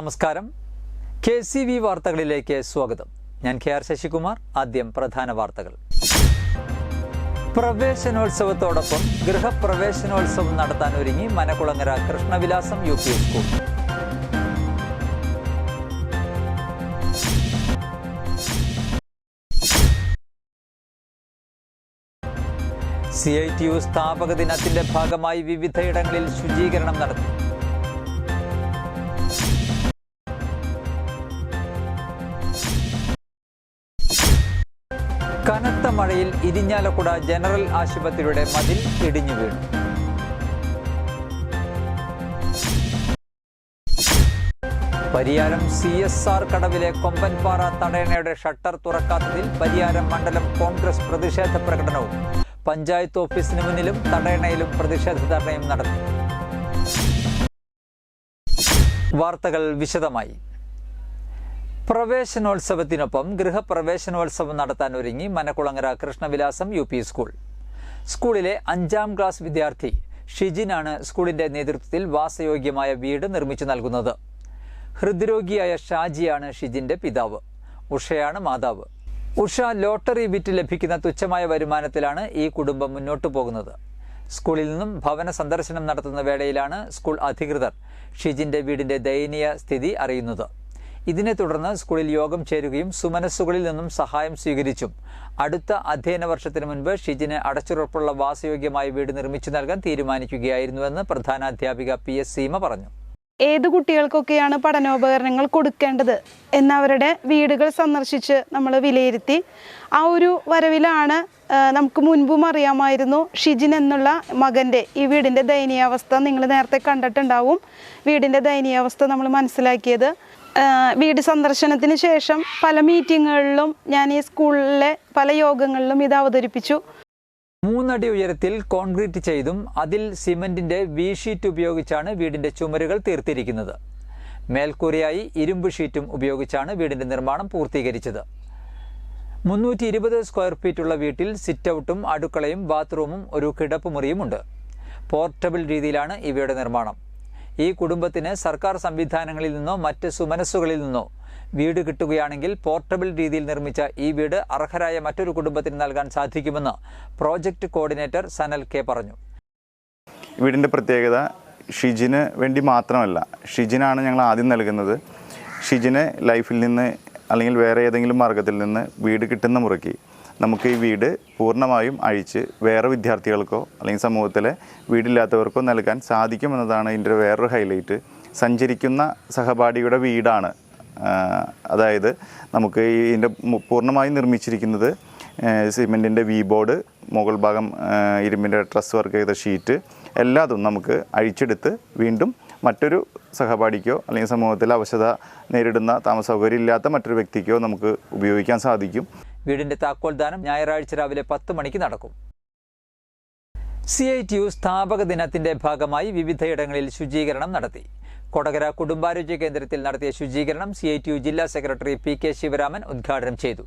നമസ്കാരം. KCV വാർത്തകളിലേക്ക് സ്വാഗതം. ഞാൻ KR ശശികുമാർ. ആദ്യം പ്രധാന വാർത്തകൾ. പ്രവേശനോത്സവത്തോടൊപ്പം ഗൃഹപ്രവേശനോത്സവം നടത്താൻ ഒരുങ്ങി മനകുളങ്ങര കൃഷ്ണവിലാസം UP സ്കൂൾ. CITU സ്ഥാപക ദിനത്തിന്റെ ഭാഗമായി വിവിധയിടങ്ങളിൽ ശുചീകരണം നടത്തി. കനത്ത മഴയിൽ ഇരിഞ്ഞാലക്കുട ജനറൽ ആശുപത്രിയുടെ മതിൽ ഇടിഞ്ഞു വീണു. പരിയാരം CSR കടവിലെ കൊമ്പൻപാറ തടയണയുടെ ഷട്ടർ തുറക്കാത്തതിൽ പരിയാരം മണ്ഡലം കോൺഗ്രസ് പ്രതിഷേധ പ്രകടനവും പഞ്ചായത്ത് ഓഫീസിന് മുന്നിലും തടയണയിലും പ്രതിഷേധ ധർണയും നടത്തി. വാർത്തകൾ വിശദമായി. പ്രവേശനോത്സവത്തിനൊപ്പം ഗൃഹപ്രവേശനോത്സവം നടത്താൻ ഒരുങ്ങി മനകുളങ്ങര കൃഷ്ണവിലാസം UP സ്കൂൾ. സ്കൂളിലെ 5ാം ക്ലാസ് വിദ്യാർത്ഥി ഷിജിനാണ് സ്കൂളിന്റെ നേതൃത്വത്തിൽ വാസയോഗ്യമായ വീട് നിർമ്മിച്ചു നൽകുന്നത്. ഹൃദ്രോഗിയായ ഷാജിയാണ് ഷിജിന്റെ പിതാവ്. ഉഷയാണ് മാതാവ്. ഉഷ ലോട്ടറി വിറ്റ് ലഭിക്കുന്ന തുച്ഛമായ വരുമാനത്തിലാണ് ഈ കുടുംബം മുന്നോട്ടു പോകുന്നത്. സ്കൂളിൽ നിന്നും ഭവന സന്ദർശനം നടത്തുന്ന വേളയിലാണ് സ്കൂൾ അധികൃതർ ഷിജിന്റെ വീടിന്റെ ദയനീയ സ്ഥിതി അറിയുന്നത്. ഇതിനെ തുടർന്ന് സ്കൂളിൽ യോഗം ചേരുകയും സുമനസ്സുകളിൽ നിന്നും സഹായം സ്വീകരിച്ചും അടുത്ത അധ്യയന വർഷത്തിന് മുൻപ് ഷിജിന് അടച്ചുറപ്പുള്ള വാസയോഗ്യമായ വീട് നിർമ്മിച്ചു നൽകാൻ തീരുമാനിക്കുകയായിരുന്നുവെന്ന് പ്രധാനാധ്യാപിക PS സീമ പറഞ്ഞു. ഏത് കുട്ടികൾക്കൊക്കെയാണ് പഠനോപകരണങ്ങൾ കൊടുക്കേണ്ടത് എന്നവരുടെ വീടുകൾ സന്ദർശിച്ച് നമ്മൾ വിലയിരുത്തി. ആ ഒരു വരവിലാണ് നമുക്ക് മുൻപും അറിയാമായിരുന്നു ഷിജിൻ എന്നുള്ള മകൻ്റെ ഈ വീടിൻ്റെ ദയനീയാവസ്ഥ നിങ്ങൾ നേരത്തെ കണ്ടിട്ടുണ്ടാവും. വീടിൻ്റെ ദയനീയാവസ്ഥ നമ്മൾ മനസ്സിലാക്കിയത് വീട് സന്ദർശനത്തിന് ശേഷം പല മീറ്റിങ്ങുകളിലും ഞാൻ ഈ സ്കൂളിലെ പല യോഗങ്ങളിലും ഇത് അവതരിപ്പിച്ചു. 3 അടി ഉയരത്തിൽ കോൺക്രീറ്റ് ചെയ്തും അതിൽ സിമന്റിന്റെ V ഷീറ്റ് ഉപയോഗിച്ചാണ് വീടിന്റെ ചുമരുകൾ തീർത്തിരിക്കുന്നത്. മേൽക്കൂരയായി ഇരുമ്പ് ഷീറ്റും ഉപയോഗിച്ചാണ് വീടിന്റെ നിർമ്മാണം പൂർത്തീകരിച്ചത്. 320 സ്ക്വയർ ഫീറ്റുള്ള വീട്ടിൽ സിറ്റ് ഔട്ടും അടുക്കളയും ബാത്റൂമും ഒരു കിടപ്പുമുറിയുമുണ്ട്. പോർട്ടബിൾ രീതിയിലാണ് ഇവയുടെ നിർമ്മാണം. ഈ കുടുംബത്തിന് സർക്കാർ സംവിധാനങ്ങളിൽ നിന്നോ മറ്റ് സുമനസ്സുകളിൽ നിന്നോ വീട് കിട്ടുകയാണെങ്കിൽ പോർട്ടബിൾ രീതിയിൽ നിർമ്മിച്ച ഈ വീട് അർഹരായ മറ്റൊരു കുടുംബത്തിന് നൽകാൻ സാധിക്കുമെന്ന് പ്രോജക്റ്റ് കോർഡിനേറ്റർ സനൽ K പറഞ്ഞു. വീടിൻ്റെ പ്രത്യേകത ഷിജിന് വേണ്ടി മാത്രമല്ല, ഷിജിനാണ് ഞങ്ങൾ ആദ്യം നൽകുന്നത്. ഷിജിന് ലൈഫിൽ നിന്ന് അല്ലെങ്കിൽ വേറെ ഏതെങ്കിലും മാർഗത്തിൽ നിന്ന് വീട് കിട്ടുന്ന മുറയ്ക്ക് നമുക്ക് ഈ വീട് പൂർണ്ണമായും അഴിച്ച് വേറെ വിദ്യാർത്ഥികൾക്കോ അല്ലെങ്കിൽ സമൂഹത്തിലെ വീടില്ലാത്തവർക്കോ നൽകാൻ സാധിക്കുമെന്നതാണ് ഇതിൻ്റെ വേറൊരു ഹൈലൈറ്റ്. സഞ്ചരിക്കുന്ന സഹപാഠിയുടെ വീടാണ്. അതായത് നമുക്ക് ഇതിൻ്റെ പൂർണ്ണമായും നിർമ്മിച്ചിരിക്കുന്നത് സിമെൻറ്റിൻ്റെ V ബോർഡ്, മുകൾ ഭാഗം ഇരുമ്പിൻ്റെ ട്രസ് വർക്ക് ചെയ്ത ഷീറ്റ് എല്ലാതും നമുക്ക് അഴിച്ചെടുത്ത് വീണ്ടും മറ്റൊരു സഹപാഠിക്കോ അല്ലെങ്കിൽ സമൂഹത്തിൽ അവശത നേരിടുന്ന താമസ സൗകര്യം ഇല്ലാത്ത മറ്റൊരു വ്യക്തിക്കോ നമുക്ക് ഉപയോഗിക്കാൻ സാധിക്കും. വീടിന്റെ താക്കോൽദാനം ഞായറാഴ്ച രാവിലെ 10 മണിക്ക് നടക്കും. CITU സ്ഥാപക ദിനത്തിന്റെ ഭാഗമായി വിവിധയിടങ്ങളിൽ ശുചീകരണം നടത്തി. കൊടകര കുടുംബാരോഗ്യ കേന്ദ്രത്തിൽ നടത്തിയ ശുചീകരണം CITU ജില്ലാ സെക്രട്ടറി PK ശിവരാമൻ ഉദ്ഘാടനം ചെയ്തു.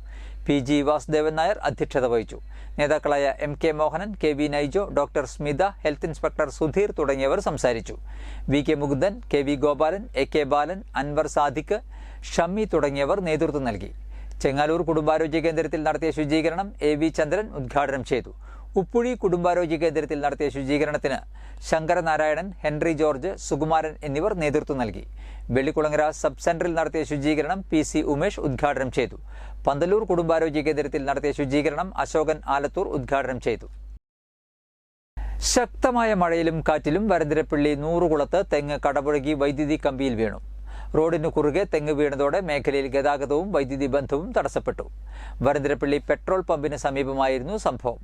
PG വാസുദേവൻ നായർ അധ്യക്ഷത വഹിച്ചു. നേതാക്കളായ MK Mohanan, KV Naijo, doctor Smitha, health inspector Sudheer തുടങ്ങിയവർ സംസാരിച്ചു. VK Mukundan, KV Gopalan, AK ബാലൻ, അൻവർ സാദിഖ്, ഷമ്മി തുടങ്ങിയവർ നേതൃത്വം നൽകി. ചെങ്ങാലൂർ കുടുംബാരോഗ്യ കേന്ദ്രത്തിൽ നടത്തിയ ശുചീകരണം AV ചന്ദ്രൻ ഉദ്ഘാടനം ചെയ്തു. ഉപ്പുഴി കുടുംബാരോഗ്യ കേന്ദ്രത്തിൽ നടത്തിയ ശുചീകരണത്തിന് ശങ്കരനാരായണൻ, ഹെൻറി ജോർജ്, സുകുമാരൻ എന്നിവർ നേതൃത്വം നൽകി. വെള്ളിക്കുളങ്ങര സബ് സെന്ററിൽ നടത്തിയ ശുചീകരണം PC ഉമേഷ് ഉദ്ഘാടനം ചെയ്തു. പന്തലൂർ കുടുംബാരോഗ്യ കേന്ദ്രത്തിൽ നടത്തിയ ശുചീകരണം അശോകൻ ആലത്തൂർ ഉദ്ഘാടനം ചെയ്തു. ശക്തമായ മഴയിലും കാറ്റിലും വരന്തരപ്പള്ളി നൂറുകുളത്ത് തെങ്ങ് കടപുഴകി വൈദ്യുതി കമ്പിയിൽ വീണു. റോഡിനു കുറുകെ തെങ്ങ് വീണതോടെ മേഖലയിൽ ഗതാഗതവും വൈദ്യുതി ബന്ധവും തടസ്സപ്പെട്ടു. വരന്തരപ്പള്ളി പെട്രോൾ പമ്പിന് സമീപമായിരുന്നു സംഭവം.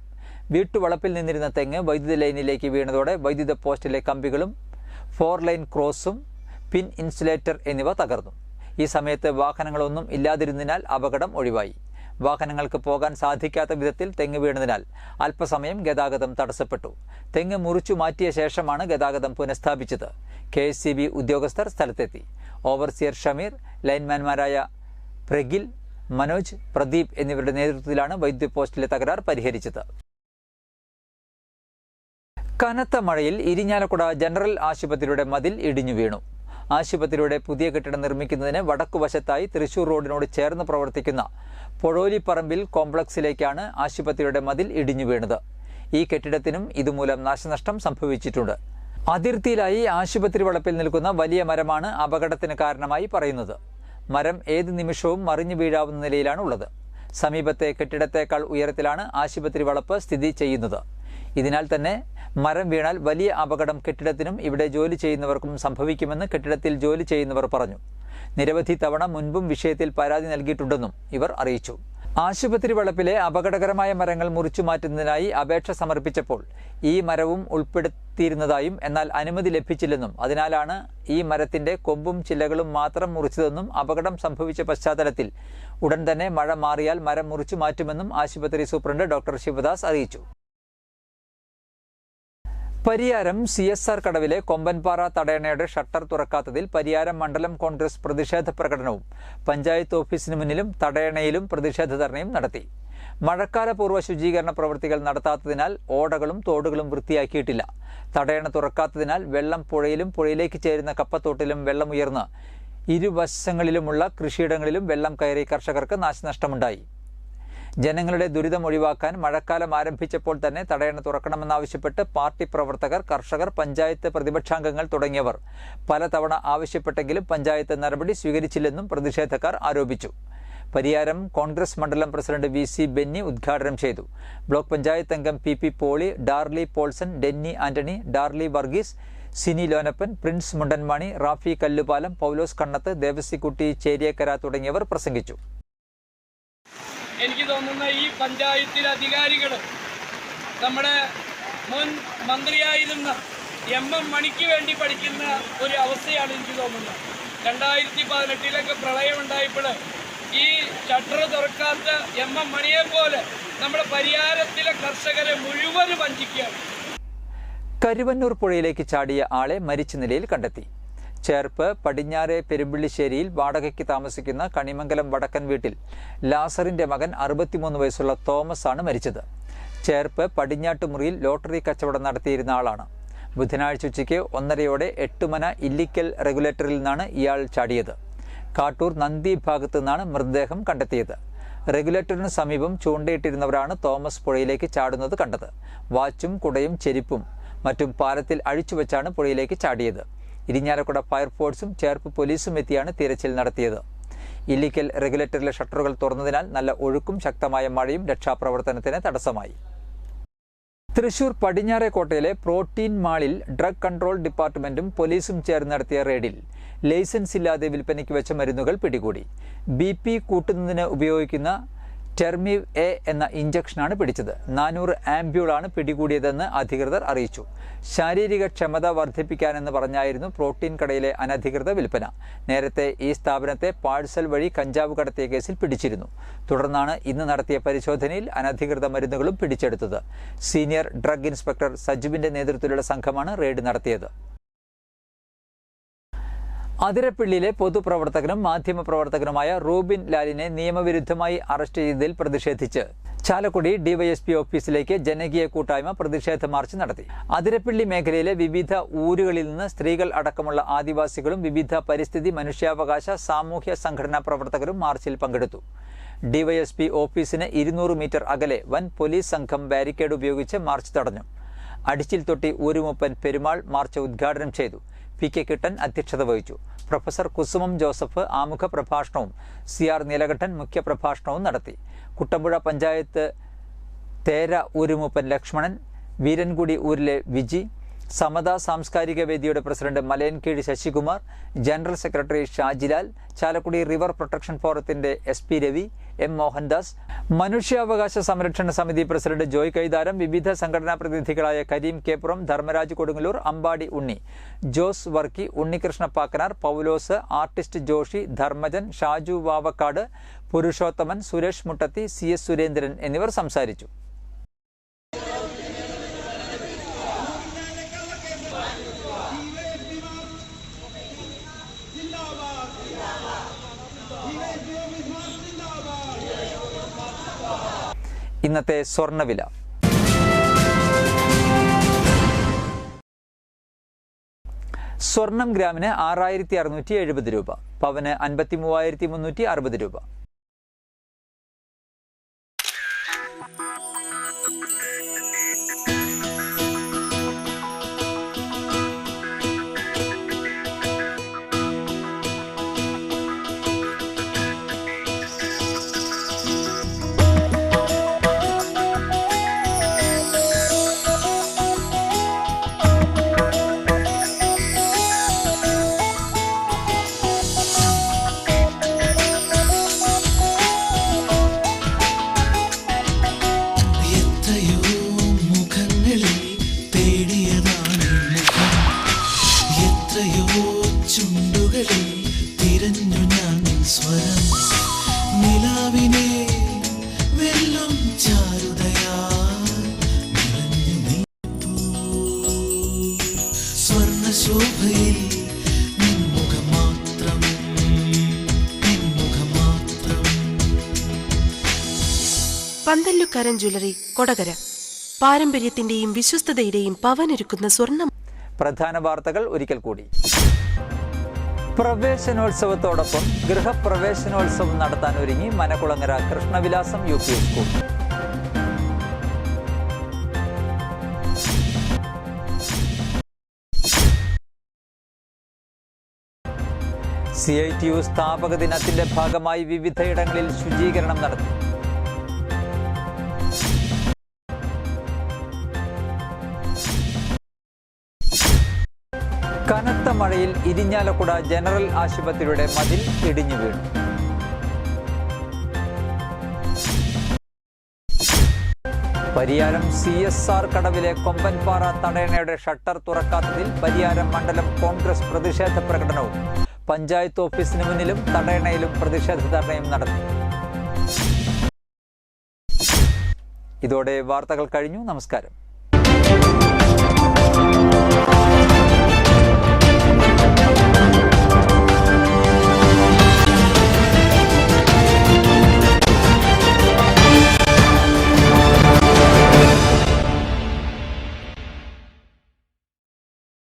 വീട്ടുവളപ്പിൽ നിന്നിരുന്ന തെങ്ങ് വൈദ്യുത ലൈനിലേക്ക് വീണതോടെ വൈദ്യുത പോസ്റ്റിലെ കമ്പികളും 4 ലൈൻ ക്രോസും പിൻ ഇൻസുലേറ്റർ എന്നിവ തകർന്നു. ഈ സമയത്ത് വാഹനങ്ങളൊന്നും ഇല്ലാതിരുന്നതിനാൽ അപകടം ഒഴിവായി. വാഹനങ്ങൾക്ക് പോകാൻ സാധിക്കാത്ത വിധത്തിൽ തെങ്ങ് വീണതിനാൽ അല്പസമയം ഗതാഗതം തടസ്സപ്പെട്ടു. തെങ്ങ് മുറിച്ചു മാറ്റിയ ശേഷമാണ് ഗതാഗതം പുനഃസ്ഥാപിച്ചത്. KSCB ഉദ്യോഗസ്ഥർ സ്ഥലത്തെത്തി. ഓവർസിയർ ഷമീർ, ലൈൻമാൻമാരായ പ്രഗിൽ, മനോജ്, പ്രദീപ് എന്നിവരുടെ നേതൃത്വത്തിലാണ് വൈദ്യുതി പോസ്റ്റിലെ തകരാർ പരിഹരിച്ചത്. കനത്ത മഴയിൽ ഇരിഞ്ഞാലക്കുട ജനറൽ ആശുപത്രിയുടെ മതിൽ ഇടിഞ്ഞു വീണു. ആശുപത്രിയുടെ പുതിയ കെട്ടിടം നിർമ്മിക്കുന്നതിന് വടക്കുവശത്തായി തൃശൂർ റോഡിനോട് ചേർന്ന് പ്രവർത്തിക്കുന്ന പൊഴോലിപ്പറമ്പിൽ കോംപ്ലക്സിലേക്കാണ് ആശുപത്രിയുടെ മതിൽ ഇടിഞ്ഞു വീണത്. ഈ കെട്ടിടത്തിനും ഇതുമൂലം നാശനഷ്ടം സംഭവിച്ചിട്ടുണ്ട്. അതിർത്തിയിലായി ആശുപത്രി വളപ്പിൽ നിൽക്കുന്ന വലിയ മരമാണ് അപകടത്തിന് കാരണമായി പറയുന്നത്. മരം ഏത് നിമിഷവും മറിഞ്ഞു വീഴാവുന്ന നിലയിലാണ് ഉള്ളത്. സമീപത്തെ കെട്ടിടത്തേക്കാൾ ഉയരത്തിലാണ് ആശുപത്രി വളപ്പ് സ്ഥിതി ചെയ്യുന്നത്. ഇതിനാൽ തന്നെ മരം വീണാൽ വലിയ അപകടം കെട്ടിടത്തിനും ഇവിടെ ജോലി ചെയ്യുന്നവർക്കും സംഭവിക്കുമെന്ന് കെട്ടിടത്തിൽ ജോലി ചെയ്യുന്നവർ പറഞ്ഞു. നിരവധി തവണ മുൻപും വിഷയത്തിൽ പരാതി നൽകിയിട്ടുണ്ടെന്നും ഇവർ അറിയിച്ചു. ആശുപത്രി വളപ്പിലെ അപകടകരമായ മരങ്ങൾ മുറിച്ചു മാറ്റുന്നതിനായി അപേക്ഷ സമർപ്പിച്ചപ്പോൾ ഈ മരവും ഉൾപ്പെടുത്തിയിരുന്നതായും എന്നാൽ അനുമതി ലഭിച്ചില്ലെന്നും അതിനാലാണ് ഈ മരത്തിന്റെ കൊമ്പും ചില്ലകളും മാത്രം മുറിച്ചതെന്നും അപകടം സംഭവിച്ച പശ്ചാത്തലത്തിൽ ഉടൻ തന്നെ മഴ മാറിയാൽ മരം മുറിച്ചു മാറ്റുമെന്നും ആശുപത്രി സൂപ്രണ്ട് ഡോക്ടർ ശിവദാസ് അറിയിച്ചു. പരിയാരം CSR കടവിലെ കൊമ്പൻപാറ തടയണയുടെ ഷട്ടർ തുറക്കാത്തതിൽ പരിയാരം മണ്ഡലം കോൺഗ്രസ് പ്രതിഷേധ പ്രകടനവും പഞ്ചായത്ത് ഓഫീസിന് മുന്നിലും തടയണയിലും പ്രതിഷേധ ധർണയും നടത്തി. മഴക്കാല പൂർവ്വ ശുചീകരണ പ്രവൃത്തികൾ നടത്താത്തതിനാൽ ഓടകളും തോടുകളും വൃത്തിയാക്കിയിട്ടില്ല. തടയണ തുറക്കാത്തതിനാൽ വെള്ളം പുഴയിലും പുഴയിലേക്ക് ചേരുന്ന കപ്പത്തോട്ടിലും വെള്ളമുയർന്ന് ഇരുവശങ്ങളിലുമുള്ള കൃഷിയിടങ്ങളിലും വെള്ളം കയറി കർഷകർക്ക് നാശനഷ്ടമുണ്ടായി. ജനങ്ങളുടെ ദുരിതം ഒഴിവാക്കാൻ മഴക്കാലം ആരംഭിച്ചപ്പോൾ തന്നെ തടയണ തുറക്കണമെന്നാവശ്യപ്പെട്ട് പാർട്ടി പ്രവർത്തകർ, കർഷകർ, പഞ്ചായത്ത് പ്രതിപക്ഷാംഗങ്ങൾ തുടങ്ങിയവർ പലതവണ ആവശ്യപ്പെട്ടെങ്കിലും പഞ്ചായത്ത് നടപടി സ്വീകരിച്ചില്ലെന്നും പ്രതിഷേധക്കാർ ആരോപിച്ചു. പരിയാരം കോൺഗ്രസ് മണ്ഡലം പ്രസിഡന്റ് VC ബെന്നി ഉദ്ഘാടനം ചെയ്തു. ബ്ലോക്ക് പഞ്ചായത്ത് അംഗം PP poly, Darly Paulson, Denny Antony, Darly Varghese, Sini Lonappan, Prince Mundanmani, Rafi Kallupalam, പൗലോസ് കണ്ണത്ത്, ദേവസിക്കുട്ടി ചേരിയക്കര തുടങ്ങിയവർ പ്രസംഗിച്ചു. എനിക്ക് തോന്നുന്ന ഈ പഞ്ചായത്തിലെ അധികാരികൾ നമ്മുടെ മുൻ മന്ത്രിയായിരുന്ന MM മണിക്ക് വേണ്ടി പഠിക്കുന്ന ഒരു അവസ്ഥയാണ് എനിക്ക് തോന്നുന്നത്. 2018 പ്രളയമുണ്ടായപ്പോൾ ഈ ഷട്ടർ തുറക്കാത്ത MM മണിയെ പോലെ നമ്മുടെ പരിയാരത്തിലെ കർഷകരെ മുഴുവനും വഞ്ചിക്കുകയാണ്. കരുവന്നൂർ പുഴയിലേക്ക് ചാടിയ ആളെ മരിച്ച നിലയിൽ കണ്ടെത്തി. ചേർപ്പ് പടിഞ്ഞാറെ പെരുമ്പിള്ളിശ്ശേരിയിൽ വാടകയ്ക്ക് താമസിക്കുന്ന കണിമംഗലം വടക്കൻ വീട്ടിൽ ലാസറിന്റെ മകൻ 63 വയസ്സുള്ള തോമസ് ആണ് മരിച്ചത്. ചേർപ്പ് പടിഞ്ഞാട്ടുമുറിയിൽ ലോട്ടറി കച്ചവടം നടത്തിയിരുന്ന ആളാണ്. ബുധനാഴ്ച ഉച്ചയ്ക്ക് 1:30 എട്ടുമന ഇല്ലിക്കൽ റെഗുലേറ്ററിൽ നിന്നാണ് ഇയാൾ ചാടിയത്. കാട്ടൂർ നന്ദി ഭാഗത്തു നിന്നാണ് മൃതദേഹം കണ്ടെത്തിയത്. റെഗുലേറ്ററിന് സമീപം ചൂണ്ടയിട്ടിരുന്നവരാണ് തോമസ് പുഴയിലേക്ക് ചാടുന്നത് കണ്ടത്. വാച്ചും കുടയും ചെരിപ്പും മറ്റും പാലത്തിൽ അഴിച്ചുവെച്ചാണ് പുഴയിലേക്ക് ചാടിയത്. ഇരിഞ്ഞാലക്കുട ഫയർഫോഴ്സും ചേർപ്പ് പോലീസും എത്തിയാണ് തിരച്ചിൽ നടത്തിയത്. ഇല്ലിക്കൽ റെഗുലേറ്ററിലെ ഷട്ടറുകൾ തുറന്നതിനാൽ നല്ല ഒഴുക്കും ശക്തമായ മഴയും രക്ഷാപ്രവർത്തനത്തിന് തടസ്സമായി. തൃശൂർ പടിഞ്ഞാറേക്കോട്ടയിലെ പ്രോട്ടീൻ മാളിൽ ഡ്രഗ് കൺട്രോൾ ഡിപ്പാർട്ട്മെന്റും പോലീസും ചേർന്ന് നടത്തിയ റെയ്ഡിൽ ലൈസൻസ് ഇല്ലാതെ വിൽപ്പനയ്ക്ക് വെച്ച മരുന്നുകൾ പിടികൂടി. BP കൂട്ടുന്നതിന് ഉപയോഗിക്കുന്ന ടെർമിവ് A എന്ന ഇഞ്ചക്ഷനാണ് പിടിച്ചത്. 400 ആംപ്യൂളാണ് പിടികൂടിയതെന്ന് അധികൃതർ അറിയിച്ചു. ശാരീരിക ക്ഷമത വർദ്ധിപ്പിക്കാനെന്ന് പറഞ്ഞായിരുന്നു പ്രോട്ടീൻ കടയിലെ അനധികൃത വിൽപ്പന. നേരത്തെ ഈ സ്ഥാപനത്തെ പാഴ്സൽ വഴി കഞ്ചാവ് കടത്തിയ കേസിൽ പിടിച്ചിരുന്നു. തുടർന്നാണ് ഇന്ന് നടത്തിയ പരിശോധനയിൽ അനധികൃത മരുന്നുകളും പിടിച്ചെടുത്തത്. സീനിയർ ഡ്രഗ് ഇൻസ്പെക്ടർ സജുവിന്റെ നേതൃത്വത്തിലുള്ള സംഘമാണ് റെയ്ഡ് നടത്തിയത്. അതിരപ്പിള്ളിയിലെ പൊതുപ്രവർത്തകനും മാധ്യമപ്രവർത്തകനുമായ റൂബിൻ ലാലിനെ നിയമവിരുദ്ധമായി അറസ്റ്റ് ചെയ്തതിൽ പ്രതിഷേധിച്ച് ചാലക്കുടി DYSP ഓഫീസിലേക്ക് ജനകീയ കൂട്ടായ്മ പ്രതിഷേധ മാർച്ച് നടത്തി. അതിരപ്പിള്ളി മേഖലയിലെ വിവിധ ഊരുകളിൽ നിന്ന് സ്ത്രീകൾ അടക്കമുള്ള ആദിവാസികളും വിവിധ പരിസ്ഥിതി, മനുഷ്യാവകാശ, സാമൂഹ്യ സംഘടനാ പ്രവർത്തകരും മാർച്ചിൽ പങ്കെടുത്തു. DYSP ഓഫീസിന് 200 മീറ്റർ അകലെ വൻ പോലീസ് സംഘം ബാരിക്കേഡ് ഉപയോഗിച്ച് മാർച്ച് തടഞ്ഞു. അടിച്ചിൽ തൊട്ടി ഊരുമുപ്പൻ പെരുമാൾ മാർച്ച് ഉദ്ഘാടനം ചെയ്തു. PK കിട്ടൻ അധ്യക്ഷത വഹിച്ചു. പ്രൊഫസർ കുസുമം ജോസഫ് ആമുഖ പ്രഭാഷണവും CR നീലകണ്ഠൻ മുഖ്യപ്രഭാഷണവും നടത്തി. കുട്ടമ്പുഴ പഞ്ചായത്ത് തേര ഊരുമുപ്പൻ ലക്ഷ്മണൻ, വീരൻകുടി ഊരിലെ വിജി, സമത സാംസ്കാരിക വേദിയുടെ president Malayinkeezhu Sasikumar, general secretary Shajilal, Chalakudy river protection ഫോറത്തിന്റെ SP രവി, M മോഹൻദാസ്, മനുഷ്യാവകാശ സംരക്ഷണ സമിതി പ്രസിഡന്റ് ജോയ് കൈതാരം, വിവിധ സംഘടനാ പ്രതിനിധികളായ കരീം കേപ്പുറം, ധർമ്മരാജ് കൊടുങ്ങല്ലൂർ, അമ്പാടി ഉണ്ണി, ജോസ് വർക്കി, ഉണ്ണികൃഷ്ണ പാക്കനാർ, പൗലോസ്, ആർട്ടിസ്റ്റ് ജോഷി, ധർമ്മജൻ, ഷാജു വാവക്കാട്, പുരുഷോത്തമൻ, സുരേഷ് മുട്ടത്തി, CS സുരേന്ദ്രൻ എന്നിവർ സംസാരിച്ചു. ഇന്നത്തെ സ്വർണ്ണവില. സ്വർണം ഗ്രാമിന് 6670 രൂപ, പവന് 53,360 രൂപ. പന്തല്ലുക്കാരൻ ജ്വല്ലറി, കൊടകര. പാരമ്പര്യത്തിന്റെയും വിശ്വസ്തതയുടെയും പവനൊരുക്കുന്ന സ്വർണം. പ്രധാന വാർത്തകൾ ഒരിക്കൽ കൂടി. പ്രവേശനോത്സവത്തോടൊപ്പം ഗൃഹപ്രവേശനോത്സവം നടത്താൻ ഒരുങ്ങി മനകുളങ്ങര കൃഷ്ണവിലാസം UP സ്കൂൾ. CITU സ്ഥാപക ദിനത്തിന്റെ ഭാഗമായി വിവിധയിടങ്ങളിൽ ശുചീകരണം നടത്തി. കനത്ത മഴയിൽ ഇരിഞ്ഞാലക്കുട ജനറൽ ആശുപത്രിയുടെ മതിൽ ഇടിഞ്ഞു വീണു. പരിയാരം CSR കടവിലെ കൊമ്പൻപാറ തടയണയുടെ ഷട്ടർ തുറക്കാത്തതിൽ പരിയാരം മണ്ഡലം കോൺഗ്രസ് പ്രതിഷേധ പ്രകടനവും പഞ്ചായത്ത് ഓഫീസിന് മുന്നിലും തടയണയിലും പ്രതിഷേധ ധർണയും നടത്തി. ഇതോടെ വാർത്തകൾ കഴിഞ്ഞു. നമസ്കാരം.